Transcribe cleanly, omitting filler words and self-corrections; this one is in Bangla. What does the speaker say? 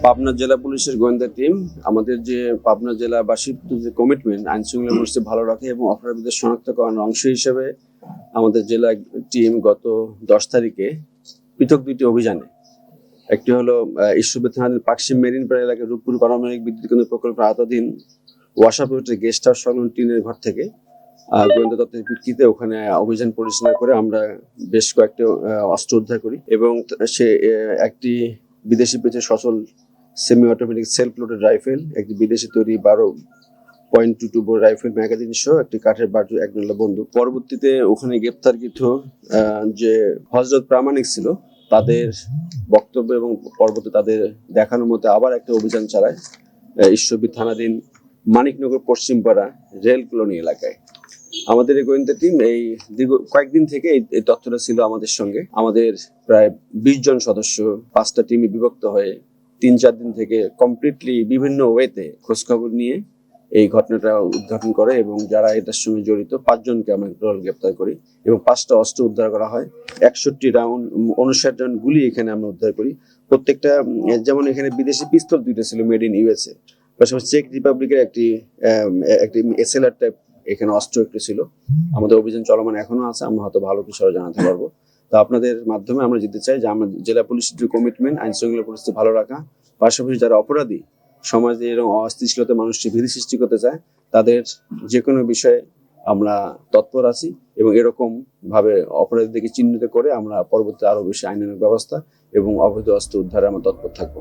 পাবনা জেলা পুলিশের গোয়েন্দা টিম আমাদের যে পাবনা জেলাবাসীর যে কমিটমেন্ট আইন শৃঙ্খলা পরিস্থিতি ভালো রাখে এবং অপরাধীদের শনাক্তকরণের অংশ হিসেবে আমাদের জেলা টিম গত 10 তারিখে পৃথক দুইটি অভিযানে একটি হলো ঈশ্বরদী থানার পাকশিম মেরিনপাড়া এলাকার রূপপুর পারমাণবিক বিদ্যুৎ কেন্দ্র প্রকল্পের আওতাধীন ওয়াসাপুরের গেস্ট হাউস সংলগ্ন টিনের ঘর থেকে গোয়েন্দা তথ্যের ভিত্তিতে ওখানে অভিযান পরিচালনা করে আমরা বেশ কয়েকটি অস্ত্র উদ্ধার করি এবং সে একটি বিদেশি পেঁচে সচল semi automatic self loaded rifle, একটি বিদেশি তৈরি 12.22 বোর রাইফেল ম্যাগাজিন সহ একটি কাঠের বাজু এক নলা বন্দুক। পরবর্তীতে ওখানে গ্রেপ্তারকৃত যে হযরত প্রামাণিক ছিল তাদের বক্তব্য এবং পরবর্তী তাদের দেখানোর মতো আবার একটা অভিযান চালায় ঈশ্বরদী থানাধীন মানিকনগর পশ্চিমপাড়া রেল কলোনি এলাকায়। আমাদের এই গোয়েন্দা টিম এই দীর্ঘ কয়েকদিন থেকে এই তথ্যটা ছিল আমাদের সঙ্গে। আমাদের প্রায় 20 জন সদস্য 5টা টিমে বিভক্ত হয়ে 3-4 দিন থেকে কমপ্লিটলি বিভিন্ন ওয়েতে খোঁজখবর নিয়ে এই ঘটনাটা উদ্ঘাটন করে এবং যারা এটার সঙ্গে জড়িত 5 জনকে আমরা গ্রেপ্তার করি এবং 5টা অস্ত্র উদ্ধার করা হয়। 61 রাউন্ড 59 রাউন্ড গুলি এখানে আমরা উদ্ধার করি। প্রত্যেকটা যেমন এখানে বিদেশি পিস্তল 2টা ছিল মেড ইন ইউএসএ, পাশাপাশি চেক রিপাবলিকের একটি এসএলআর টাইপ এখানে অস্ত্র একটু ছিল। আমাদের অভিযান চলমান এখনো আছে, আমরা হয়তো ভালো কিছু জানাতে পারবো। তো আপনাদের মাধ্যমে আমরা যেতে চাই যে আমরা জেলা পুলিশের যে কমিটমেন্ট আইন শৃঙ্খলা পরিস্থিতি ভালো রাখা, পাশাপাশি যারা অপরাধী সমাজে এরকম অস্থিতিশীলতা মানুষকে ভীতি সৃষ্টি করতে চায় তাদের যে কোনো বিষয়ে আমরা তৎপর আছি এবং এরকম ভাবে অপরাধীদেরকে চিহ্নিত করে আমরা পরবর্তী আরো বেশি আইনানুগ ব্যবস্থা এবং অবৈধ অস্ত্র উদ্ধারে আমরা তৎপর থাকবো।